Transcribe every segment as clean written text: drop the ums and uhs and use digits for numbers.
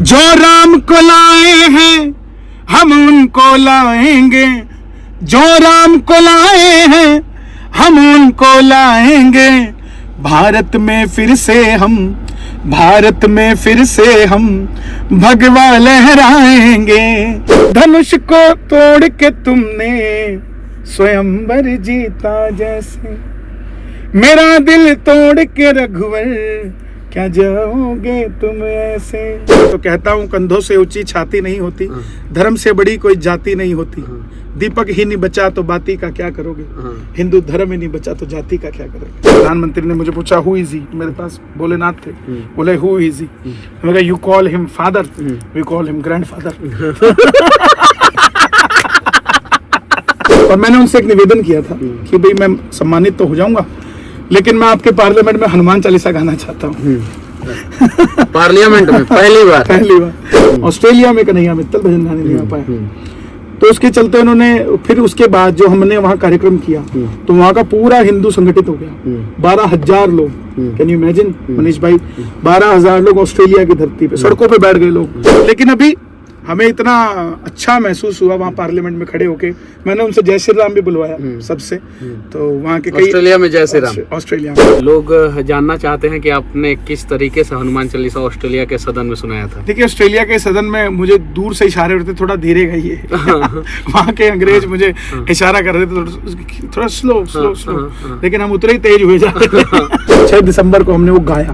जो राम को लाए हैं हम उनको लाएंगे, जो राम को लाए हैं हम उनको लाएंगे। भारत में फिर से हम, भारत में फिर से हम भगवा लहराएंगे। धनुष को तोड़ के तुमने स्वयंवर जीता जैसे, मेरा दिल तोड़ के रघुवर क्या जाओगे तुम ऐसे। तो कहता हूँ कंधों से ऊंची छाती नहीं होती, धर्म से बड़ी कोई जाति नहीं होती। दीपक ही नहीं बचा तो बाती का क्या करोगे, हिंदू धर्म ही नहीं बचा तो जाति का क्या करोगे। प्रधानमंत्री ने मुझे पूछा हु इज ही, मेरे पास भोलेनाथ थे, बोले हु इज ही। मैं कहा you call him father, we call him grandfather. और मैंने उनसे एक निवेदन किया था कि भाई मैं सम्मानित तो हो जाऊंगा, लेकिन मैं आपके पार्लियामेंट में हनुमान चालीसा गाना चाहता हूँ। पार्लियामेंट में पहली बार ऑस्ट्रेलिया में कन्हैया मित्तल भजन गाने नहीं आ पाए, तो उसके चलते उन्होंने फिर उसके बाद जो हमने वहाँ कार्यक्रम किया तो वहाँ का पूरा हिंदू संगठित हो गया। 12,000 लोग, कैन यू इमेजिन मनीष भाई, 12,000 लोग ऑस्ट्रेलिया की धरती पे सड़कों पे बैठ गए लोग। लेकिन अभी हमें इतना अच्छा महसूस हुआ वहाँ पार्लियामेंट में खड़े होके, मैंने उनसे जय श्री राम भी बुलवाया सबसे। तो वहाँ के कई ऑस्ट्रेलिया में जय श्री राम, ऑस्ट्रेलिया में लोग जानना चाहते हैं कि आपने किस तरीके से हनुमान चालीसा ऑस्ट्रेलिया के सदन में सुनाया था। देखिए ऑस्ट्रेलिया के सदन में मुझे दूर से इशारे होते, थोड़ा धीरे गाइए। वहाँ के अंग्रेज मुझे इशारा कर रहे थे थोड़ा स्लो स्लो स्लो, लेकिन हम उतरे ही तेज हुए जा रहे थे। 6 दिसंबर को हमने वो गाया।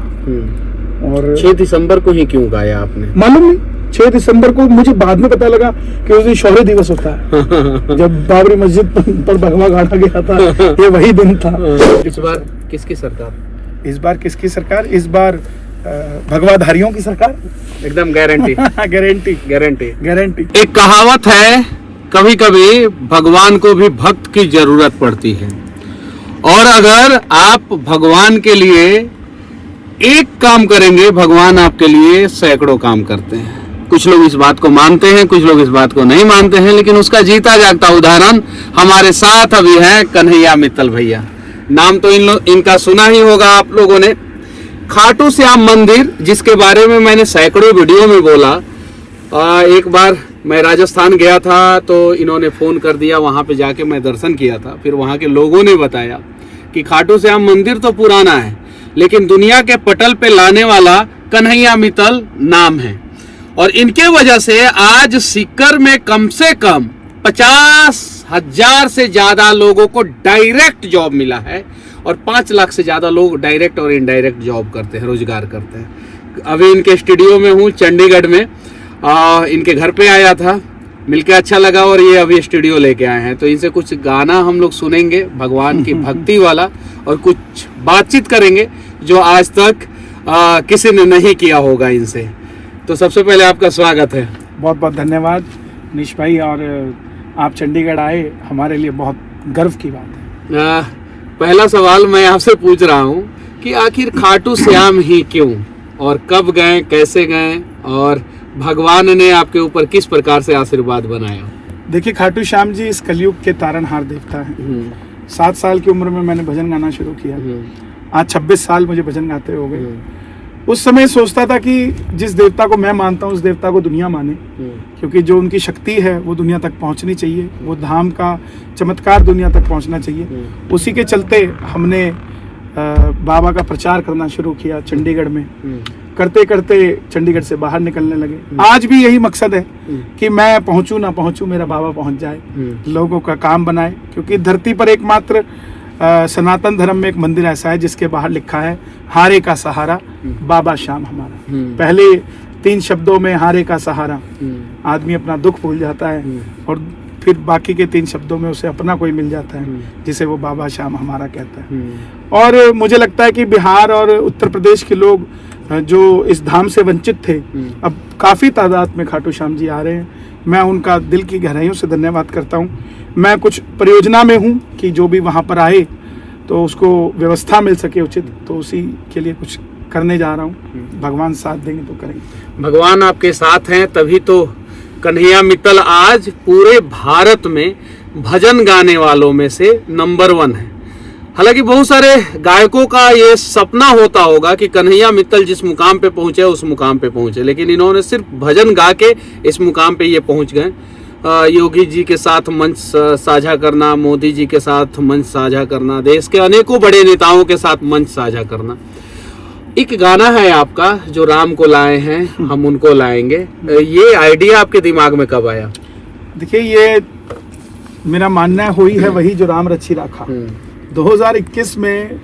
और 6 दिसंबर को ही क्यों गाया आपने? मालूम नहीं, 6 दिसंबर को मुझे बाद में पता लगा कि उस दिन शौर्य दिवस होता है। जब बाबरी मस्जिद पर भगवा गाड़ा गया था, ये वही दिन था। इस बार किसकी सरकार? इस बार किसकी सरकार? इस बार भगवाधारियों की सरकार, एकदम गारंटी। Guarantee guarantee guarantee. एक कहावत है, कभी कभी भगवान को भी भक्त की जरूरत पड़ती है, और अगर आप भगवान के लिए एक काम करेंगे, भगवान आपके लिए सैकड़ों काम करते हैं। कुछ लोग इस बात को मानते हैं, कुछ लोग इस बात को नहीं मानते हैं, लेकिन उसका जीता जागता उदाहरण हमारे साथ अभी है कन्हैया मित्तल भैया। नाम तो इनका सुना ही होगा आप लोगों ने। खाटू श्याम मंदिर, जिसके बारे में मैंने सैकड़ों वीडियो में बोला। एक बार मैं राजस्थान गया था तो इन्होंने फोन कर दिया, वहां पे जाके मैं दर्शन किया था। फिर वहां के लोगों ने बताया कि खाटू श्याम मंदिर तो पुराना है, लेकिन दुनिया के पटल पे लाने वाला कन्हैया मित्तल नाम है। और इनके वजह से आज सीकर में कम से कम 50,000 से ज्यादा लोगों को डायरेक्ट जॉब मिला है, और 5 लाख से ज्यादा लोग डायरेक्ट और इनडायरेक्ट जॉब करते हैं, रोजगार करते हैं। अभी इनके स्टूडियो में हूँ चंडीगढ़ में, इनके घर पे आया था, मिलके अच्छा लगा, और ये अभी स्टूडियो लेके आए हैं। तो इनसे कुछ गाना हम लोग सुनेंगे भगवान की भक्ति वाला, और कुछ बातचीत करेंगे जो आज तक किसी ने नहीं किया होगा इनसे। तो सबसे पहले आपका स्वागत है। बहुत बहुत धन्यवाद मनीष भाई, और आप चंडीगढ़ आए हमारे लिए बहुत गर्व की बात है। पहला सवाल मैं आपसे पूछ रहा हूँ कि आखिर खाटू श्याम ही क्यों, और कब गए, कैसे गए, और भगवान ने आपके ऊपर किस प्रकार से आशीर्वाद बनाया? देखिए खाटू श्याम जी इस कलयुग के तारनहार देवता हैं। 7 साल की उम्र में मैंने भजन गाना शुरू किया, आज 26 साल मुझे भजन गाते हो गए। उस समय सोचता था कि जिस देवता को मैं मानता हूँ उस देवता को दुनिया माने, क्योंकि जो उनकी शक्ति है वो दुनिया तक पहुँचनी चाहिए, वो धाम का चमत्कार दुनिया तक पहुँचना चाहिए। उसी के चलते हमने बाबा का प्रचार करना शुरू किया चंडीगढ़ में। करते करते चंडीगढ़ से बाहर निकलने लगे। आज भी यही मकसद है कि मैं पहुँचूँ ना पहुँचूँ, मेरा बाबा पहुँच जाए, लोगों का काम बनाए। क्योंकि धरती पर एकमात्र सनातन धर्म में एक मंदिर ऐसा है जिसके बाहर लिखा है हारे का सहारा बाबा श्याम हमारा। पहले 3 शब्दों में हारे का सहारा, आदमी अपना दुख भूल जाता है, और फिर बाकी के 3 शब्दों में उसे अपना कोई मिल जाता है, जिसे वो बाबा श्याम हमारा कहता है। और मुझे लगता है कि बिहार और उत्तर प्रदेश के लोग जो इस धाम से वंचित थे, अब काफ़ी तादाद में खाटू श्याम जी आ रहे हैं। मैं उनका दिल की गहराइयों से धन्यवाद करता हूँ। मैं कुछ परियोजना में हूँ कि जो भी वहाँ पर आए तो उसको व्यवस्था मिल सके उचित, तो उसी के लिए कुछ करने जा रहा हूँ। भगवान साथ देंगे तो करेंगे। भगवान आपके साथ हैं तभी तो कन्हैया मित्तल आज पूरे भारत में भजन गाने वालों में से नंबर 1 है। हालांकि बहुत सारे गायकों का ये सपना होता होगा कि कन्हैया मित्तल जिस मुकाम पे पहुंचे उस मुकाम पे पहुंचे, लेकिन इन्होंने सिर्फ भजन गा के इस मुकाम पे ये पहुंच गए। योगी जी के साथ मंच साझा करना, मोदी जी के साथ मंच साझा करना, देश के अनेकों बड़े नेताओं के साथ मंच साझा करना। एक गाना है आपका जो राम को लाए हैं हम उनको लाएंगे, ये आइडिया आपके दिमाग में कब आया? देखिए, ये मेरा मानना है हुई है वही जो राम रची राखा। 2021 में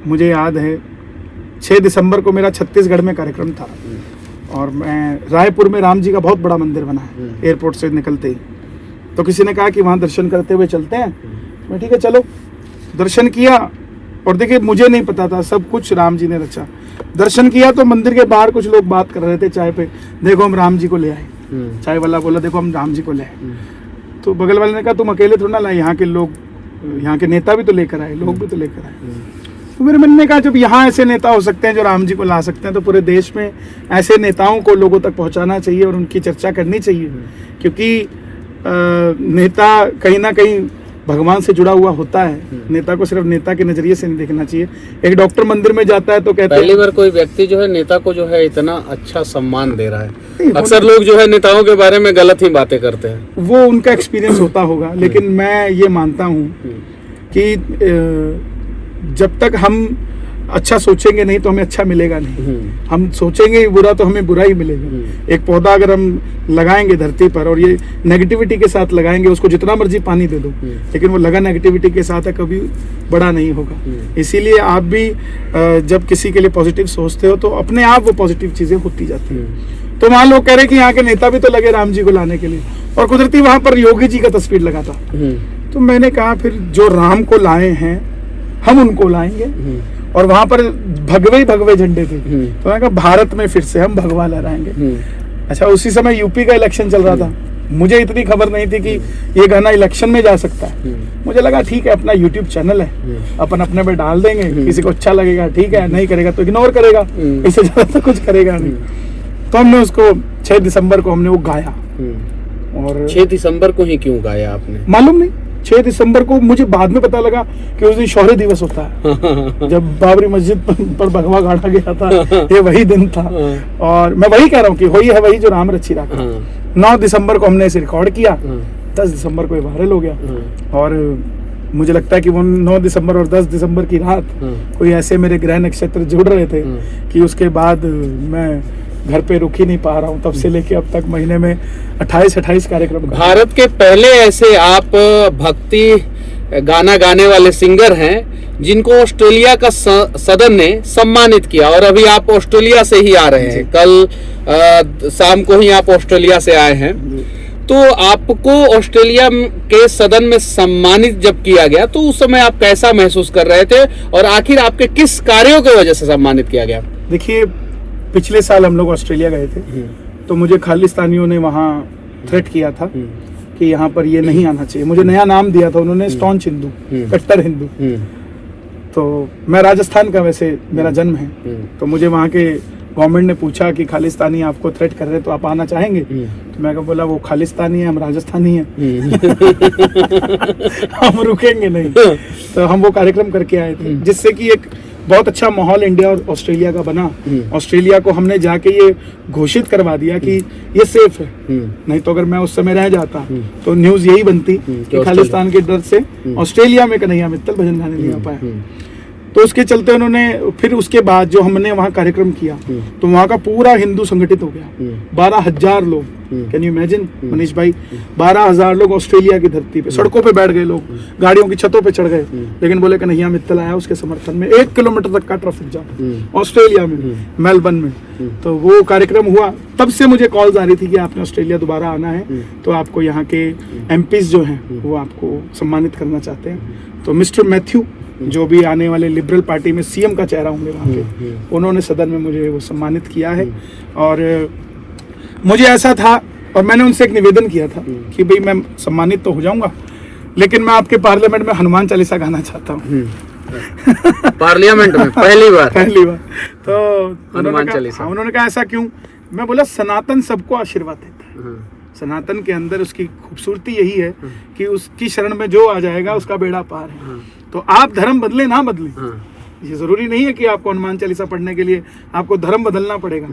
मुझे याद है 6 दिसंबर को मेरा छत्तीसगढ़ में कार्यक्रम था और मैं रायपुर में राम जी का बहुत बड़ा मंदिर बना है एयरपोर्ट से निकलते ही। तो किसी ने कहा कि वहाँ दर्शन करते हुए चलते हैं। मैं ठीक है चलो, दर्शन किया और देखिए मुझे नहीं पता था, सब कुछ राम जी ने रचा। दर्शन किया तो मंदिर के बाहर कुछ लोग बात कर रहे थे चाय पे, देखो हम राम जी को ले आए। चाय वाला बोला देखो हम राम जी को ले आए। तो बगल वाले ने कहा तुम अकेले थोड़ा ना लाए, यहाँ के लोग, यहाँ के नेता भी तो लेकर आए, लोग भी तो लेकर आए। तो मेरे मन में कहा जब यहाँ ऐसे नेता हो सकते हैं जो राम जी को ला सकते हैं, तो पूरे देश में ऐसे नेताओं को लोगों तक पहुँचाना चाहिए और उनकी चर्चा करनी चाहिए। क्योंकि नेता कहीं ना कहीं भगवान से जुड़ा हुआ होता है। नेता को सिर्फ नेता के नजरिए से नहीं देखना चाहिए। एक डॉक्टर मंदिर में जाता है तो कहते हैं पहली बार कोई व्यक्ति जो है नेता को जो है इतना अच्छा सम्मान दे रहा है। अक्सर लोग जो है नेताओं के बारे में गलत ही बातें करते हैं, वो उनका एक्सपीरियंस होता होगा। लेकिन मैं ये मानता हूँ कि जब तक हम अच्छा सोचेंगे नहीं तो हमें अच्छा मिलेगा नहीं। हम सोचेंगे बुरा तो हमें बुरा ही मिलेगा। एक पौधा अगर हम लगाएंगे धरती पर और ये नेगेटिविटी के साथ लगाएंगे, उसको जितना मर्जी पानी दे दो, लेकिन वो लगा नेगेटिविटी के साथ है, कभी बड़ा नहीं होगा। इसीलिए आप भी जब किसी के लिए पॉजिटिव सोचते हो तो अपने आप वो पॉजिटिव चीजें होती जाती हैं। तो वहाँ लोग कह रहे कि यहाँ के नेता भी तो लगे राम जी को लाने के लिए, और कुदरती वहां पर योगी जी का तस्वीर लगा था। तो मैंने कहा फिर जो राम को लाए हैं हम उनको लाएंगे। और वहां पर भगवे ही भगवे झंडे थे। तो मैंने कहा भारत में फिर से हम भगवा लहराएंगे। अच्छा, उसी समय यूपी का इलेक्शन चल रहा था। मुझे इतनी खबर नहीं थी कि ये गाना इलेक्शन में जा सकता है। मुझे लगा ठीक है, अपना यूट्यूब चैनल है, अपन अपने पे डाल देंगे, किसी को अच्छा लगेगा ठीक है, नहीं करेगा तो इग्नोर करेगा, इससे ज्यादा तो कुछ करेगा नहीं। तो हमने उसको 6 दिसंबर को हमने वो गाया। और 6 दिसंबर को ही क्यों गाया आपने? मालूम नहीं, 6 दिसंबर को मुझे बाद में पता लगा कि उस दिन शौर्य दिवस होता है। जब बाबरी मस्जिद पर भगवा गाड़ा गया था, ये वही दिन था। और मैं वही कह रहा हूँ कि वही है वही जो राम रची राखा। 9 दिसंबर को हमने इसे रिकॉर्ड किया, 10 दिसंबर को ये वायरल हो गया। और मुझे लगता है कि वो 9 दिसंबर और 10 दिसंबर की रात कोई ऐसे मेरे ग्रह नक्षत्र जुड़ रहे थे कि उसके बाद मैं घर पे रुक ही नहीं पा रहा हूँ। तब से लेके अब तक महीने में 28 कार्यक्रम। भारत के पहले ऐसे आप भक्ति गाना गाने वाले सिंगर हैं जिनको ऑस्ट्रेलिया का सदन ने सम्मानित किया, और अभी आप ऑस्ट्रेलिया से ही आ रहे हैं। कल शाम को ही आप ऑस्ट्रेलिया से आए हैं। तो आपको ऑस्ट्रेलिया के सदन में सम्मानित जब किया गया तो उस समय आप कैसा महसूस कर रहे थे, और आखिर आपके किस कार्यों की वजह से सम्मानित किया गया? देखिए, पिछले साल हम लोग ऑस्ट्रेलिया गए थे, तो मुझे खालिस्तानियों ने वहाँ थ्रेट किया था कि यहाँ पर ये नहीं आना चाहिए। मुझे नया नाम दिया था उन्होंने, स्टॉन्च हिंदू, कट्टर हिंदू। तो मैं राजस्थान का वैसे मेरा जन्म है, तो मुझे वहाँ के गवर्नमेंट ने पूछा कि खालिस्तानी आपको थ्रेट कर रहे हैं तो आप आना चाहेंगे? तो मैं बोला वो खालिस्तानी है, हम राजस्थानी हैं। हम रुकेंगे नहीं। तो हम वो कार्यक्रम करके आए थे, जिससे कि एक बहुत अच्छा माहौल इंडिया और ऑस्ट्रेलिया का बना। ऑस्ट्रेलिया को हमने जाके ये घोषित करवा दिया कि ये सेफ है। नहीं तो अगर मैं उस समय रह जाता तो न्यूज यही बनती कि खालिस्तान के डर से ऑस्ट्रेलिया में कन्हैया मित्तल भजन गाने नहीं आ पाया। तो उसके चलते उन्होंने फिर उसके बाद जो हमने वहाँ कार्यक्रम किया तो वहाँ का पूरा हिंदू संगठित हो गया। 12,000 लोग, कैन यू इमेजिन मनीष भाई, 12,000 लोग ऑस्ट्रेलिया की धरती पे सड़कों पे बैठ गए, लोग गाड़ियों की छतों पे चढ़ गए, लेकिन बोले कन्हैया मित्तल आया, उसके समर्थन में 1 किलोमीटर तक का ट्रैफिक जाम ऑस्ट्रेलिया में, मेलबर्न में। तो वो कार्यक्रम हुआ। तब से मुझे कॉल्स आ रही थी कि आपने ऑस्ट्रेलिया दोबारा आना है, तो आपको यहाँ के एमपीज जो हैं वो आपको सम्मानित करना चाहते हैं। तो मिस्टर मैथ्यू जो भी आने वाले लिबरल पार्टी में सीएम का चेहरा होंगे वहाँ के, उन्होंने सदन में मुझे वो सम्मानित किया है। और मुझे ऐसा था, और मैंने उनसे एक निवेदन किया था कि भाई मैं सम्मानित तो हो जाऊंगा, लेकिन मैं आपके पार्लियामेंट में हनुमान चालीसा गाना चाहता हूँ। पार्लियामेंट में पहली बार तो उन्होंने कहा ऐसा क्यों? मैं बोला सनातन सबको आशीर्वाद देता है, सनातन के अंदर उसकी खूबसूरती यही है कि उसकी शरण में जो आ जाएगा उसका बेड़ा पार है। तो आप धर्म बदले ना बदले, ये जरूरी नहीं है कि आपको हनुमान चालीसा पढ़ने के लिए आपको धर्म बदलना पड़ेगा।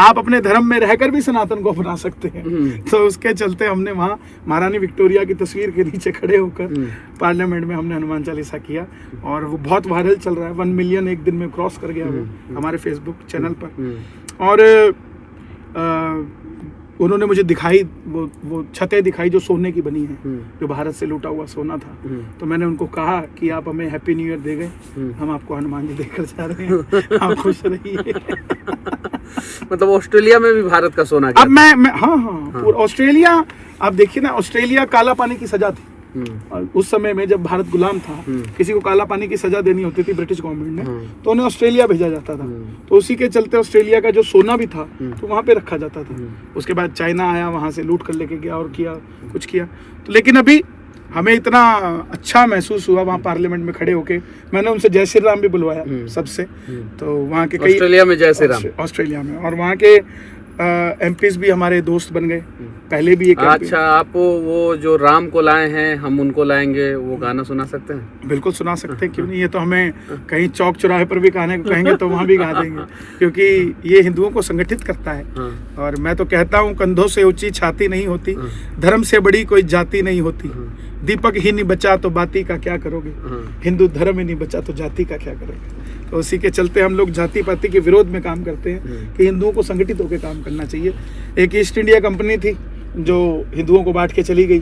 आप अपने धर्म में रहकर भी सनातन को अपना सकते हैं। तो उसके चलते हमने वहाँ महारानी विक्टोरिया की तस्वीर के नीचे खड़े होकर पार्लियामेंट में हमने हनुमान चालीसा किया और वो बहुत वायरल चल रहा है। 1 मिलियन एक दिन में क्रॉस कर गया वो हमारे फेसबुक चैनल पर। और उन्होंने मुझे दिखाई वो छतें दिखाई जो सोने की बनी है, जो भारत से लूटा हुआ सोना था। तो मैंने उनको कहा कि आप हमें हैप्पी न्यू ईयर दे गए, हम आपको हनुमान जी देकर जा रहे हैं, आप खुश रहिए। मतलब ऑस्ट्रेलिया में भी भारत का सोना अब मैं हाँ। ऑस्ट्रेलिया, आप देखिए ना, ऑस्ट्रेलिया काला पानी की सजा थी। और उस समय में जब भारत गुलाम था, किसी को काला पानी की सजा देनी होती थी ब्रिटिश गवर्नमेंट ने, तो उन्हें ऑस्ट्रेलिया भेजा जाता था। तो उसी के चलते ऑस्ट्रेलिया का जो सोना भी था तो वहां पे रखा जाता था। उसके बाद चाइना आया, वहां से लूट कर लेके गया और किया कुछ किया। तो लेकिन अभी हमें इतना अच्छा महसूस हुआ वहाँ पार्लियामेंट में खड़े होके। मैंने उनसे जय श्री राम भी बुलवाया सबसे। तो वहाँ के कई ऑस्ट्रेलिया में जय श्री राम, ऑस्ट्रेलिया में, और वहाँ के एमपीज भी हमारे दोस्त बन गए। पहले भी एक अच्छा, आप वो जो राम को लाए हैं हम उनको लाएंगे, वो गाना सुना सकते हैं? बिल्कुल सुना सकते हैं, क्यों नहीं। ये तो हमें कहीं चौक चौराहे पर भी गाने को कहेंगे तो वहाँ भी गा देंगे, क्योंकि ये हिंदुओं को संगठित करता है। और मैं तो कहता हूँ, कंधों से ऊंची छाती नहीं होती, धर्म से बड़ी कोई जाति नहीं होती। दीपक ही नहीं बचा तो बाती का क्या करोगे, हिंदू धर्म ही नहीं बचा तो जाति का क्या करोगे। तो उसी के चलते हम लोग जाति पाति के विरोध में काम करते हैं कि हिंदुओं को संगठित होकर काम करना चाहिए। एक ईस्ट इंडिया कंपनी थी जो हिंदुओं को बांट के चली गई,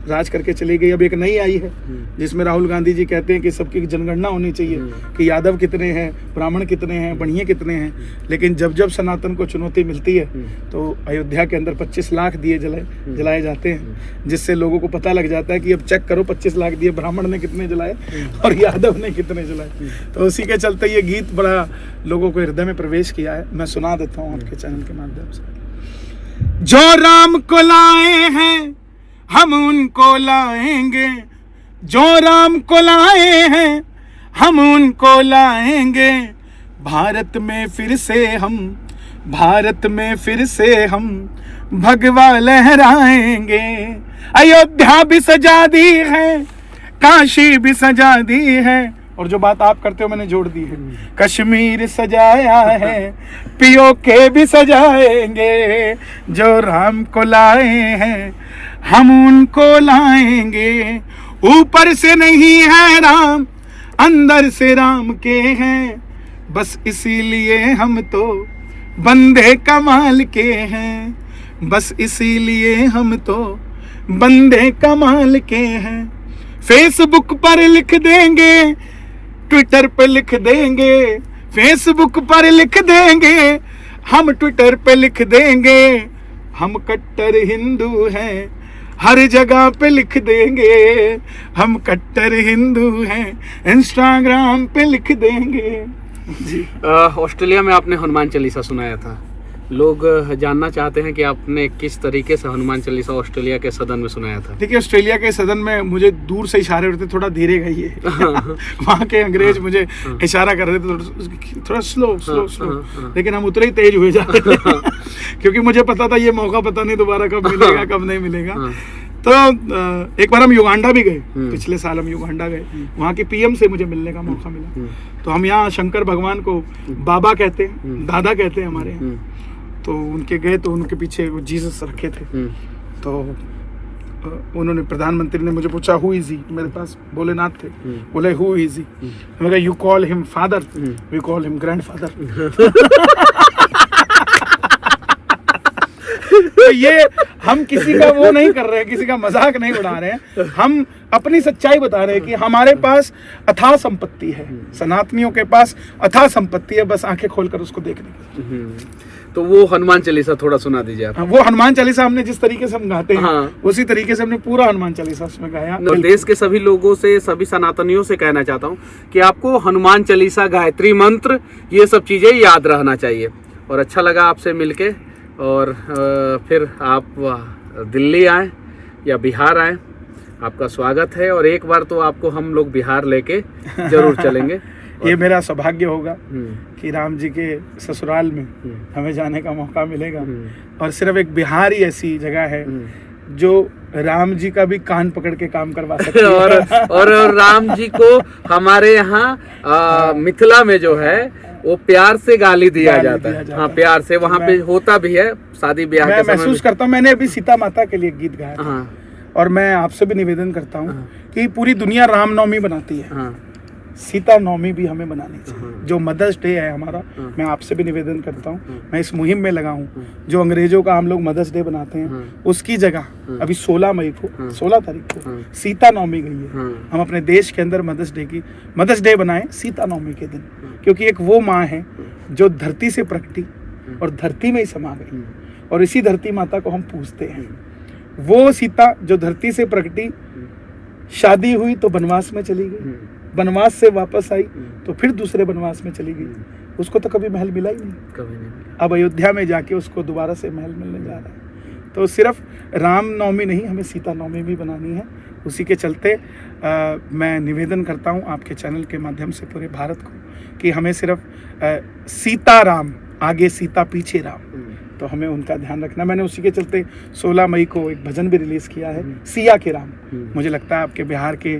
राज करके चली गई। अब एक नई आई है जिसमें राहुल गांधी जी कहते हैं कि सबकी जनगणना होनी चाहिए कि यादव कितने हैं, ब्राह्मण कितने हैं, बढ़िए कितने हैं। लेकिन जब जब सनातन को चुनौती मिलती है तो अयोध्या के अंदर 25 लाख दिए जलाए जाते हैं, जिससे लोगों को पता लग जाता है कि अब चेक करो 25 लाख दिए ब्राह्मण ने कितने जलाए और यादव ने कितने जलाए। तो उसी के चलते ये गीत बड़ा लोगों को हृदय में प्रवेश किया है। मैं सुना देता हूँ आपके चैनल के माध्यम से। जो राम को लाए हैं हम उनको लाएंगे, जो राम को लाए हैं हम उनको लाएंगे। भारत में फिर से हम भगवा लहराएंगे। अयोध्या भी सजा दी है, काशी भी सजा दी है, और जो बात आप करते हो मैंने जोड़ दी है, कश्मीर सजाया है, पीओके भी सजाएंगे। जो राम को लाए हैं हम उनको लाएंगे। ऊपर से नहीं है राम, अंदर से राम के हैं, बस इसीलिए हम तो बंदे कमाल के हैं, बस इसीलिए हम तो बंदे कमाल के हैं। फेसबुक पर लिख देंगे, ट्विटर पे लिख देंगे, फेसबुक पर लिख देंगे, हम ट्विटर पे लिख देंगे, हम कट्टर हिंदू हैं, हर जगह पे लिख देंगे, हम कट्टर हिंदू हैं, इंस्टाग्राम पे लिख देंगे। जी। ऑस्ट्रेलिया में आपने हनुमान चालीसा सुनाया था, लोग जानना चाहते हैं कि आपने किस तरीके से हनुमान चालीसा ऑस्ट्रेलिया के सदन में सुनाया था। देखिए, ऑस्ट्रेलिया के सदन में मुझे दूर से इशारे होते, थोड़ा धीरे गाइए। वहाँ के अंग्रेज मुझे इशारा कर रहे थे थोड़ा स्लो, लेकिन हम उतने ही तेज हुए जा रहे थे क्योंकि मुझे पता था ये मौका पता नहीं दोबारा कब मिलेगा कब नहीं मिलेगा। तो एक बार हम युगांडा भी गए, पिछले साल हम युगांडा गए, वहाँ के पीएम से मुझे मिलने का मौका मिला। तो हम यहाँ शंकर भगवान को बाबा कहते हैं, दादा कहते हैं हमारे यहाँ। तो उनके गए तो उनके पीछे वो जीसस रखे थे। तो उन्होंने, प्रधानमंत्री ने मुझे पूछा हु इज ही, मेरे पास भोलेनाथ थे, बोले हु इज ही, मैं कहा you call him father, we call him grandfather. तो ये हम किसी का वो नहीं कर रहे हैं, किसी का मजाक नहीं उड़ा रहे हैं, हम अपनी सच्चाई बता रहे हैं कि हमारे पास अथाह संपत्ति है, सनातनियों के पास अथाह संपत्ति है, बस आंखें खोलकर उसको देखने की। तो वो हनुमान चालीसा थोड़ा सुना दीजिए आप। वो हनुमान चालीसा हमने जिस तरीके से हम गाते हैं उसी तरीके से हमने पूरा हनुमान चालीसा उसमें गाया। देश के सभी लोगों से, सभी सनातनियों से कहना चाहता हूँ कि आपको हनुमान चालीसा, गायत्री मंत्र, ये सब चीजें याद रहना चाहिए। और अच्छा लगा आपसे मिलके, और फिर आप दिल्ली आए या बिहार आए, आपका स्वागत है। और एक बार तो आपको हम लोग बिहार लेके जरूर चलेंगे। ये मेरा सौभाग्य होगा कि राम जी के ससुराल में हमें जाने का मौका मिलेगा। और सिर्फ एक बिहार ही ऐसी जगह है जो राम जी का भी कान पकड़ के काम करवा सकती है। और राम जी को हमारे यहाँ मिथिला में जो है वो प्यार से गाली दिया जाता है। हाँ, प्यार से वहाँ पे होता भी है शादी ब्याह के समय। महसूस करता हूँ, मैंने अभी सीता माता के लिए गीत गाया था। और मैं आपसे भी निवेदन करता हूँ कि पूरी दुनिया रामनवमी बनाती है, सीता नवमी भी हमें बनानी चाहिए। जो मदर्स डे है हमारा, मैं आपसे भी निवेदन करता हूँ, मैं इस मुहिम में लगा हूँ। जो अंग्रेजों का हम लोग मदर्स डे बनाते हैं उसकी जगह अभी 16 मई को 16 तारीख को सीता नवमी गई है। हम अपने देश के अंदर मदर्स डे बनाएं सीता नवमी के दिन, क्योंकि एक वो माँ है जो धरती से प्रकटी और धरती में ही समा गई, और इसी धरती माता को हम पूजते हैं। वो सीता जो धरती से प्रकटी, शादी हुई तो वनवास में चली गई, वनवास से वापस आई तो फिर दूसरे वनवास में चली गई, उसको तो कभी महल मिला ही नहीं, कभी नहीं। अब अयोध्या में जाके उसको दोबारा से महल मिलने जा रहा है। तो सिर्फ राम नवमी नहीं, हमें सीता नवमी भी बनानी है। उसी के चलते मैं निवेदन करता हूँ आपके चैनल के माध्यम से पूरे भारत को कि हमें सिर्फ सीता राम, आगे सीता पीछे राम, तो हमें उनका ध्यान रखना। मैंने उसी के चलते 16 मई को एक भजन भी रिलीज किया है, सिया के राम। मुझे लगता है आपके बिहार के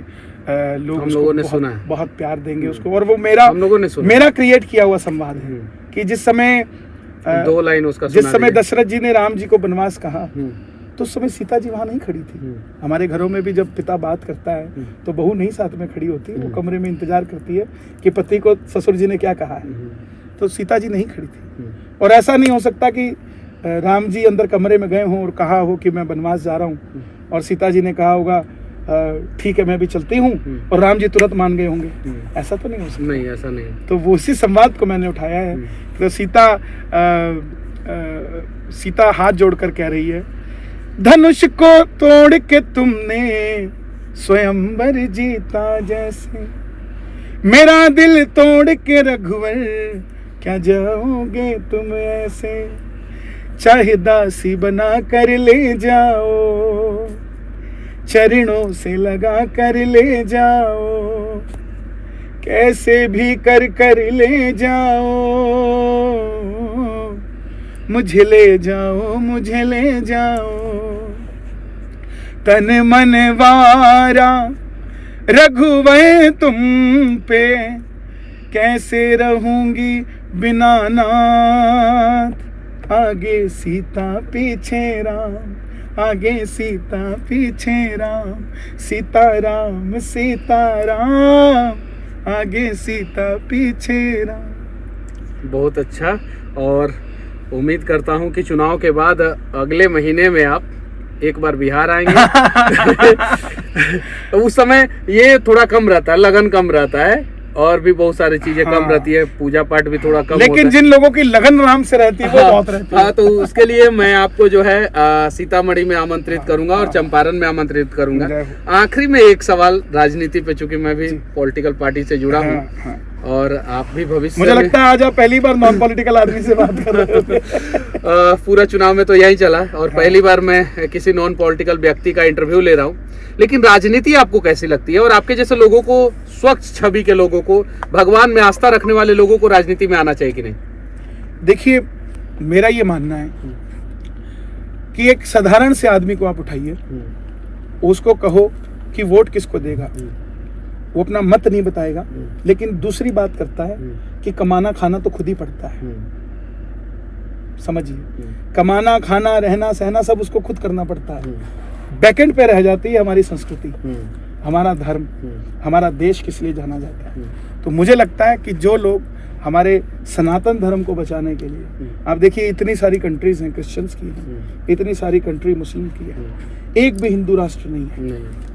लोग हम लोगों ने सुना है, बहुत प्यार देंगे उसको। और वो मेरा हम लोगों ने सुना, मेरा क्रिएट किया हुआ संवाद है कि जिस समय 2 लाइन उसका, जिस समय दशरथ जी ने राम जी को वनवास कहा तो उस समय सीता जी वहाँ नहीं खड़ी थी। हमारे घरों में भी जब पिता बात करता है तो बहू नहीं साथ में खड़ी होती, वो कमरे में इंतजार करती है कि पति को ससुर जी ने क्या कहा है। तो सीता जी नहीं खड़ी थी। और ऐसा नहीं हो सकता कि राम जी अंदर कमरे में गए हों और कहा हो कि मैं वनवास जा रहा हूँ, और सीता जी ने कहा होगा ठीक है मैं भी चलती हूँ, और राम जी तुरंत मान गए होंगे। ऐसा तो नहीं हो सकता। नहीं, ऐसा नहीं। तो वो उसी संवाद को मैंने उठाया है। तो सीता हाथ जोड़कर कह रही है, धनुष को तोड़ के तुमने स्वयंवर जीता जैसे, मेरा दिल तोड़ के रघुवर क्या जाओगे तुम ऐसे, चाहे दासी बना कर ले जाओ, चरणों से लगा कर ले जाओ, कैसे भी कर कर ले जाओ, मुझे ले जाओ, मुझे ले जाओ, तन मन वारा रघुवर तुम पे, कैसे रहूंगी बिना नाथ, आगे सीता पीछे राम, आगे सीता पीछे राम, सीता राम सीता राम, आगे सीता पीछे राम। बहुत अच्छा। और उम्मीद करता हूं कि चुनाव के बाद अगले महीने में आप एक बार बिहार आएंगे। तो उस समय ये थोड़ा कम रहता है, लगन कम रहता है, और भी बहुत सारी चीजें कम रहती है, पूजा पाठ भी थोड़ा कम, लेकिन जिन लोगों की लगन राम से रहती है वो बहुत रहती है। तो उसके लिए मैं आपको जो है सीतामढ़ी में आमंत्रित करूंगा और चंपारण में आमंत्रित करूंगा। आखिरी में एक सवाल राजनीति पे, चूंकि मैं भी पॉलिटिकल पार्टी से जुड़ा हूँ और आप भी भविष्य, मुझे लगता है आज आप पहली बार नॉन पॉलिटिकल आदमी से बात कर रहे हो। पूरा चुनाव में तो यही चला, और पहली बार मैं किसी नॉन पॉलिटिकल व्यक्ति का इंटरव्यू ले रहा हूँ। लेकिन राजनीति आपको कैसी लगती है, और आपके जैसे लोगों को, स्वच्छ छवि के लोगों को, भगवान में आस्था रखने वाले लोगों को राजनीति में आना चाहिए कि नहीं? देखिए, मेरा ये मानना है कि एक साधारण से आदमी को आप उठाइए, उसको कहो कि वोट किसको देगा, वो अपना मत नहीं बताएगा, लेकिन दूसरी बात करता है कि कमाना खाना तो खुद ही पड़ता है। समझिए, कमाना खाना रहना सहना सब उसको खुद करना पड़ता है। बैकेंड पे रह जाती है हमारी संस्कृति, हमारा धर्म, हमारा देश किस लिए जाना जाता है। तो मुझे लगता है कि जो लोग हमारे सनातन धर्म को बचाने के लिए, आप देखिए इतनी सारी कंट्रीज हैं क्रिश्चियंस की हैं, इतनी सारी कंट्री मुस्लिम की है, एक भी हिंदू राष्ट्र नहीं है।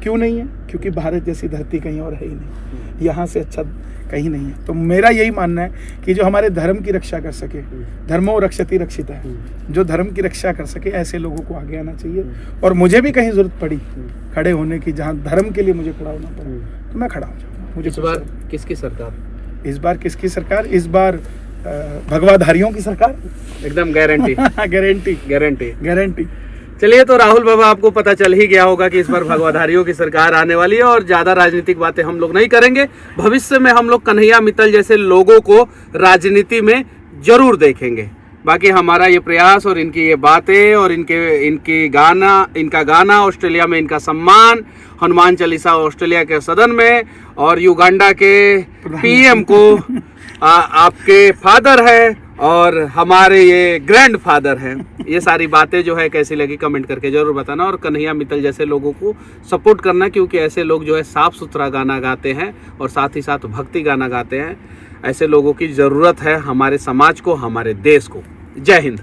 क्यों नहीं है? क्योंकि भारत जैसी धरती कहीं और है ही नहीं, यहाँ से अच्छा कहीं नहीं है। तो मेरा यही मानना है कि जो हमारे धर्म की रक्षा कर सके, धर्मो रक्षति रक्षिता है, जो धर्म की रक्षा कर सके ऐसे लोगों को आगे आना चाहिए। और मुझे भी कहीं जरूरत पड़ी खड़े होने की, जहाँ धर्म के लिए मुझे खड़ा होना पड़ा, तो मैं खड़ा हो जाऊँगा। मुझे इस बार किसकी सरकार? इस बार किसकी सरकार? इस बार भगवाधारियों की सरकार, एकदम गारंटी। Guarantee guarantee. गारंटी। चलिए, तो राहुल बाबा आपको पता चल ही गया होगा कि इस बार भगवाधारियों की सरकार आने वाली है और ज्यादा राजनीतिक बातें हम लोग नहीं करेंगे। भविष्य में हम लोग कन्हैया मित्तल जैसे लोगों को राजनीति में जरूर देखेंगे। बाकी हमारा ये प्रयास और इनकी ये बातें और इनका गाना ऑस्ट्रेलिया में, इनका सम्मान, हनुमान चालीसा ऑस्ट्रेलिया के सदन में, और युगांडा के पीएम को आपके फादर है और हमारे ये ग्रैंड फादर हैं। ये सारी बातें जो है कैसी लगी कमेंट करके जरूर बताना, और कन्हैया मित्तल जैसे लोगों को सपोर्ट करना, क्योंकि ऐसे लोग जो है साफ सुथरा गाना गाते हैं और साथ ही साथ भक्ति गाना गाते हैं। ऐसे लोगों की ज़रूरत है हमारे समाज को, हमारे देश को। जय हिंद।